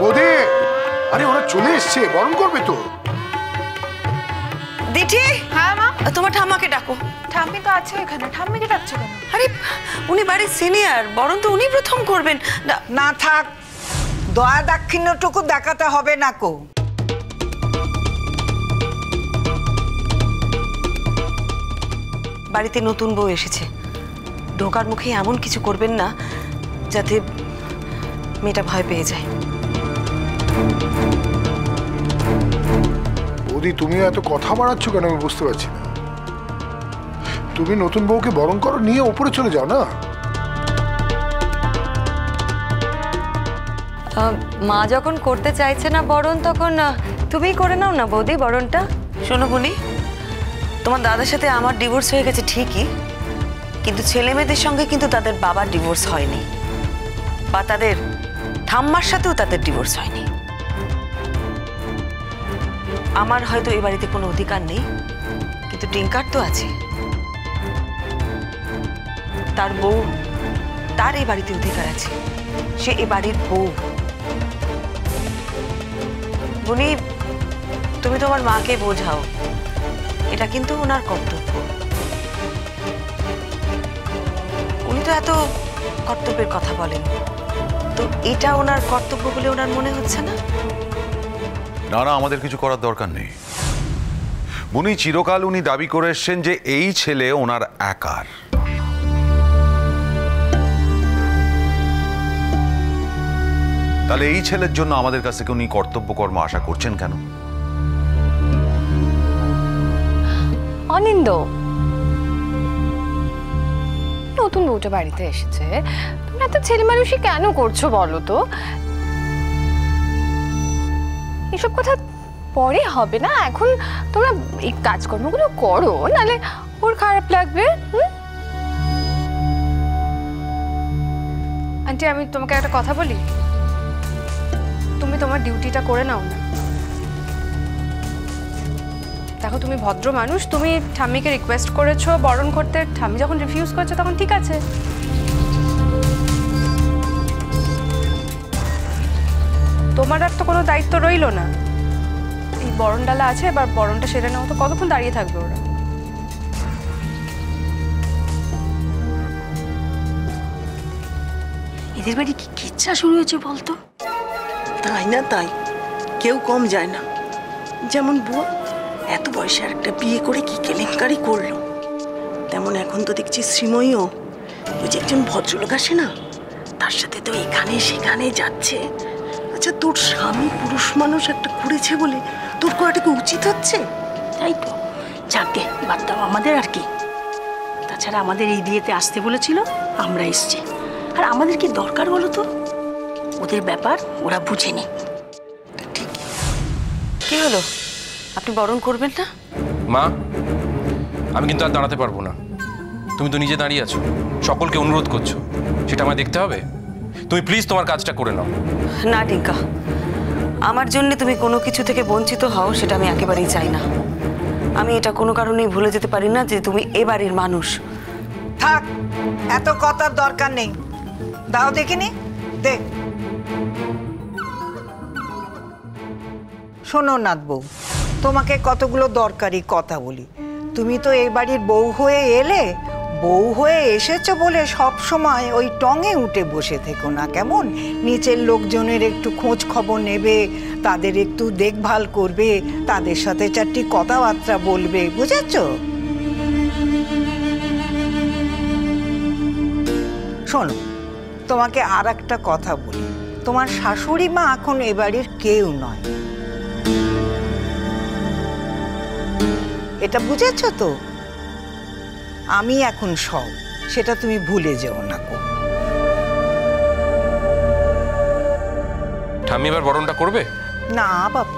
বৌদি, আরে ওরা চলে এসছে, বরণ করবে তো। দিঠি। হ্যাঁ মা। তোমার ঠাম্মাকে ডাকো। ঠাম্মি তো আছে এখানে, ঠাম্মিকে ডাকছো কেন? আরে উনি বাড়ির সিনিয়র, বরণ তো উনি প্রথম করবেন। না থাক, দয়া দাক্ষিণ্যটুকু দেখাতে হবে না কো। বাড়িতে নতুন বউ এসেছে, ঢোকার মুখে এমন কিছু করবেন না যাতে মেয়েটা ভয় পেয়ে যায়। বৌদি, তুমি এত কথা বাড়াচ্ছ কেন আমি বুঝতে পারছি না। তুমি নতুন বউকে বরণ করো, নিয়ে ওপরে চলে যাও না। মা যখন করতে চাইছে না বরণ, তখন তুমি করে নাও না বৌদি বরণটা। শোনো বুনি, তোমার দাদার সাথে আমার ডিভোর্স হয়ে গেছে ঠিকই, কিন্তু ছেলে মেয়েদের সঙ্গে কিন্তু তাদের বাবার ডিভোর্স হয়নি, বা তাদের ঠাম্মার সাথেও তাদের ডিভোর্স হয়নি। আমার হয়তো এই বাড়িতে কোনো অধিকার নেই, কিন্তু টিঙ্কার তো আছে। তার বউ, তার এই বাড়িতে অধিকার আছে, সে এই বাড়ির বউ। বুনি, তুমি তোমার মাকে বোঝাও, এটা কিন্তু ওনার কর্তব্য। উনি তো এত কর্তব্যের কথা বলেন, তো এটা ওনার কর্তব্য বলে ওনার মনে হচ্ছে না? না না, আমাদের কিছু করার দরকার নেই। উনি চিরকাল উনি দাবি করে এসছেন যে এই ছেলে ওনার একার। তাহলে এই ছেলের জন্য আমাদের কাছ থেকে উনি কর্তব্য কর্ম আশা করছেন কেন? অনিন্দ, নতুন বউটা বাড়িতে এসেছে, তুমি এত ছেলে মানুষই কেন করছো বলো তো? এসব কথা পরে হবে না, এখন তোমরা এই কাজকর্মগুলো করো, নাহলে ওর খারাপ লাগবে। আন্টি, আমি তোমাকে একটা কথা বলি, তুমি তোমার ডিউটিটা করে নাও না। দেখো, তুমি ভদ্র মানুষ, তুমি ঠাম্মিকে রিকোয়েস্ট করেছো বরণ করতে, ঠাম্মি যখন রিফিউজ করেছো তখন ঠিক আছে। তোমার আর তো কোনো দায়িত্ব রইলো না। এই বরণ ডালা আছে, এবার বরণটা সেরে নেওয়া, তো কতক্ষণ দাঁড়িয়ে থাকবে ওরা? এদের বাড়ি কি কিচ্ছা শুরু হয়েছে বলতো? তাই না তাই, কেউ কম যায় না। যেমন বুয়া এত বয়সে আর একটা বিয়ে করে কি কেলেঙ্কারি করলো, তেমন এখন তো দেখছি শ্রীময়ীও, ওই যে একজন ভদ্রলোক আসে না, তার সাথে তো এখানে সেখানে যাচ্ছে। আচ্ছা, তোর স্বামী পুরুষ মানুষ একটা করেছে বলে তোর করাটা কি উচিত হচ্ছে? তাই তো, যাকে বাদ দাও, আমাদের আর কি। তাছাড়া আমাদের এই বিয়েতে আসতে বলেছিল, আমরা এসছি, আর আমাদের কি দরকার বলো তো? ওদের ব্যাপার ওরা বুঝেনি। কি হলো, আপনি বরণ করবেন না? মা, আমি কিন্তু আর দাঁড়াতে পারবো না। তুমি তো নিজে দাঁড়িয়ে আছো, সকলকে অনুরোধ করছো, সেটা আমায় দেখতে হবে। তুমি প্লিজ তোমার কাজটা করে নাও। না টিঙ্কা, আমার জন্য তুমি কোনো কিছু থেকে বঞ্চিত হও, সেটা আমি একেবারেই চাই না। আমি এটা কোনো কারণেই ভুলে যেতে পারি না যে তুমি এ বাড়ির মানুষ। থাক, এত কথার দরকার নেই। দাও দেখিনি, দে। শোনো নাথ বউ, তোমাকে কতগুলো দরকারি কথা বলি। তুমি তো এই বাড়ির বউ হয়ে এলে, বউ হয়ে এসেছো বলে সব সময় ওই টঙে উঠে বসে থেকো না, কেমন? নিচের লোকজনের একটু খোঁজ খবর নেবে, তাদের একটু দেখভাল করবে, তাদের সাথে চারটি কথাবার্তা বলবে, বুঝেছো? শোনো, তোমাকে আর একটা কথা বলি, তোমার শাশুড়ি মা এখন এ বাড়ির কেউ নয়, এটা বুঝেছো তো? আমি এখন সব, সেটা তুমি ভুলে যেও না। ঠাম্মি এবার বরণটা করবে না বাবু,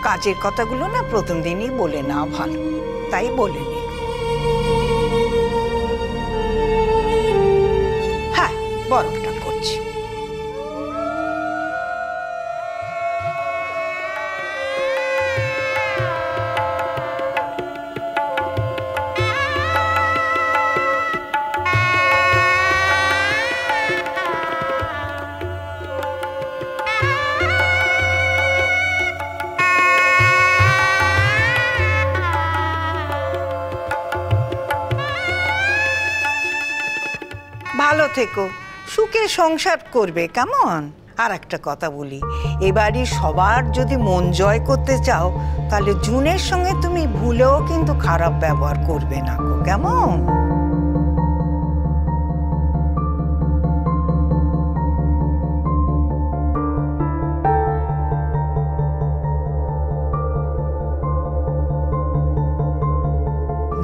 কাজের কথাগুলো না প্রথম দিনই বলে না ভালো, তাই বলে নি। হ্যাঁ, বরণটা করছি। ভালো থেকো, সুখে সংসার করবে, কেমন? আর একটা কথা বলি, এবারই সবার যদি মন জয় করতে চাও তাহলে জুনের সঙ্গে তুমি ভুলেও কিন্তু খারাপ ব্যবহার করবে না গো, কেমন?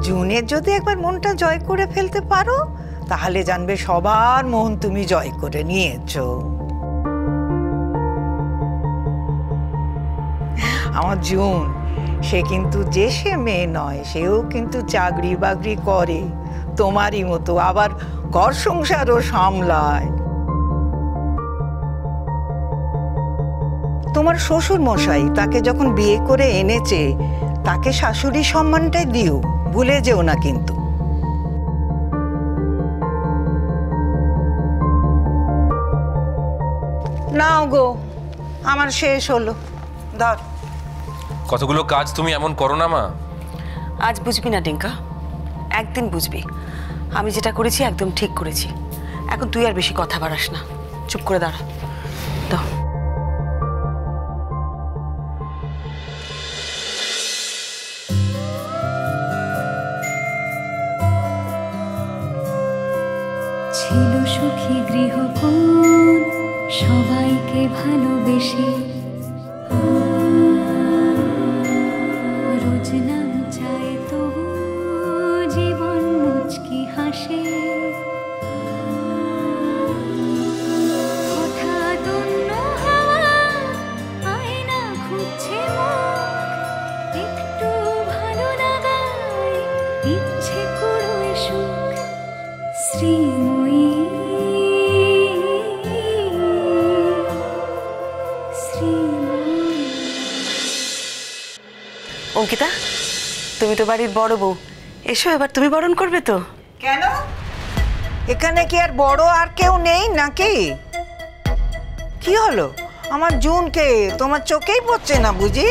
জুনের যদি একবার মনটা জয় করে ফেলতে পারো তাহলে জানবে সবার মন তুমি জয় করে নিয়েছো। আমার জুন, সে কিন্তু যে সে মেয়ে নয়, সেও কিন্তু চাকরি বাকরি করে তোমারই মতো, আবার ঘর সংসারও সামলায়। তোমার শ্বশুর মশাই তাকে যখন বিয়ে করে এনেছে তাকে শাশুড়ি সম্মানটাই দিও, ভুলে যেও না কিন্তু। নাও গো, আমার শেষ হলো, ধর। কতগুলো কাজ তুমি এমন করো না মা। আজ বুঝবি না ডিঙ্কা, একদিন বুঝবি। আমি যেটা করেছি একদম ঠিক করেছি। এখন তুই আর বেশি কথা বাড়াস না, চুপ করে দাঁড়া। দাও। ছিল সুখী গৃহকোণ, সবাইকে ভালোবেসে রোজ নাম চায় তবু জীবন মুচকি হাসে। হঠাৎ অন্য হাওয়া আয়না খুঁজছে মুখ, একটু ভালো লাগায় ইচ্ছে করো সুখ। শ্রীময়ী অঙ্কিতা, তুমি তো বাড়ির বড় বউ, এসো এবার তুমি বরণ করবে তো। কেন, এখানে কি আর বড় আর কেউ নেই নাকি? কি হলো, আমার জুনকে তোমার চোখেই পড়ছে না বুঝি?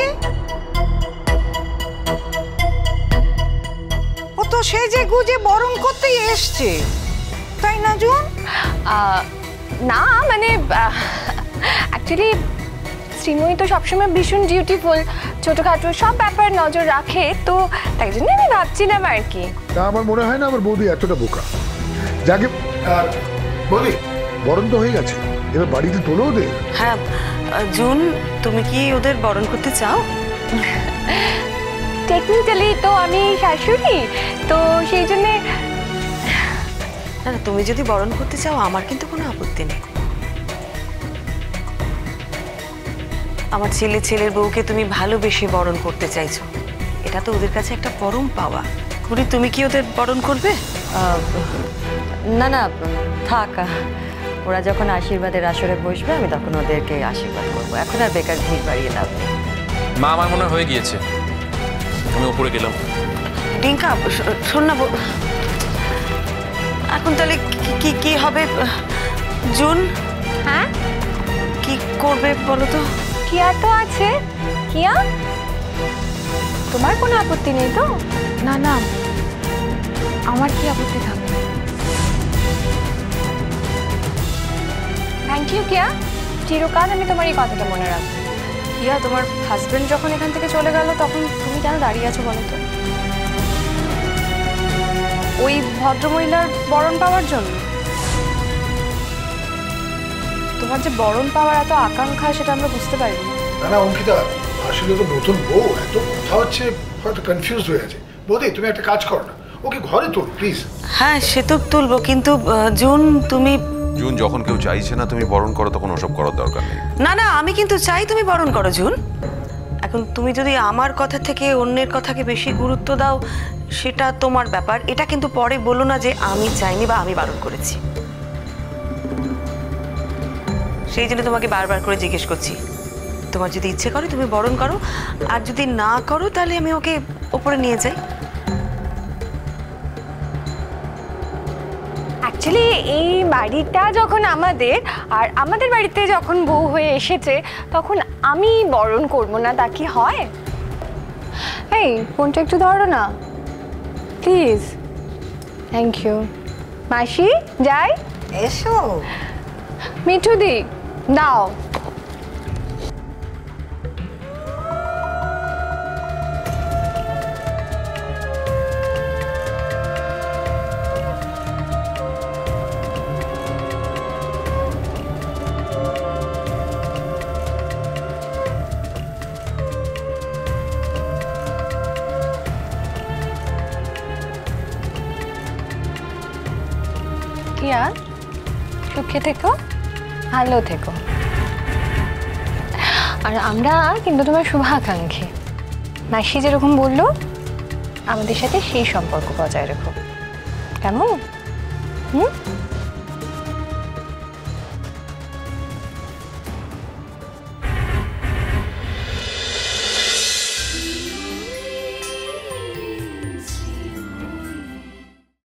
ও তো সেজে গুজে বরণ করতেই এসছে, তাই না জুন? না মানে অ্যাকচুয়ালি শ্রীময়ী তো সবসময় ভীষণ ডিউটিফুল, ছোটখাটো সব ব্যাপার নজর রাখে, তো তাই জন্য আমি ভাবছিলাম আর কি। তা আমার মনে হয় না আমার বৌদি এতটা বোকা। যাকে বৌদি, বরণ তো হয়ে গেছে, এবার বাড়িতে তোলো ওদের। হ্যাঁ জুন, তুমি কি ওদের বরণ করতে চাও? টেকনিক্যালি তো আমি শাশুড়ি, তো সেই জন্যে। না না, তুমি যদি বরণ করতে চাও আমার কিন্তু কোনো আপত্তি নেই। আমার ছেলের বউকে তুমি ভালোবেসে বরণ করতে চাইছো, এটা তো ওদের কাছে একটা পরম পাওয়া। বুড়ি, তুমি কি ওদের বরণ করবে? না না থাক, ওরা যখন আশীর্বাদের আসরে বসবে আমি তখন ওদেরকে আশীর্বাদ করবো। এখন আর বেকার ভিড় বাড়িয়ে লাভ নেই। মা, আমার মনে হয়ে গিয়েছে, আমি উপরে গেলাম। ডিঙ্কা শোন না, এখন তাহলে কি কি হবে? জুন, হ্যাঁ কি করবে বলো তো? কিয়া তো আছে। কিয়া, তোমার কোনো আপত্তি নেই তো? না না, আমার কি আপত্তি থাকবে? থ্যাংক ইউ কিয়া, চিরকাল আমি তোমার এই কথাটা মনে রাখবো। কিয়া, তোমার হাজবেন্ড যখন এখান থেকে চলে গেল তখন তুমি কেন দাঁড়িয়ে আছো বলো তো? ওই ভদ্রমহিলার বরণ পাওয়ার জন্য? তোমার যে বরণ পাওয়ার এত আকাঙ্ক্ষা সেটা আমরা বুঝতে পারিনি। না না অঙ্কিতা, আসলে তো নতুন বউ, এত কথা হচ্ছে, হয়তো কনফিউজ হয়ে আছে। বৌদি, তুমি একটা কাজ করো না, ওকে ঘরে তোল প্লিজ। হ্যাঁ সে তো তুলবো, কিন্তু জুন তুমি। জুন, যখন কেউ চাইছে না তুমি বরণ করো তখন ওসব করার দরকার নেই। না না, আমি কিন্তু চাই তুমি বরণ করো জুন। এখন তুমি যদি আমার কথা থেকে অন্যের কথাকে বেশি গুরুত্ব দাও সেটা তোমার ব্যাপার। এটা কিন্তু পরে বলো না যে আমি চাইনি বা আমি বারণ করেছি। সেই জন্য তোমাকে বারবার করে জিজ্ঞেস করছি, তোমার যদি ইচ্ছে করে তুমি বরণ করো, আর যদি না করো তাহলে আমি ওকে ওপরে নিয়ে যাই। অ্যাকচুয়ালি এই বাড়িটা যখন আমাদের, আর আমাদের বাড়িতে যখন বউ হয়ে এসেছে তখন আমি বরণ করবো না, তা কি হয়? এই ফোনটা একটু ধরো না প্লিজ। Thank you. মাসি যাই। এসো। মিঠুদি দাও। কিয়া সুখে থেকো, ভালো থেকো। আর আমরা কিন্তু তোমার শুভাকাঙ্ক্ষী। মাসি যেরকম বললো আমাদের সাথে সেই সম্পর্ক বজায় রেখো, কেমন?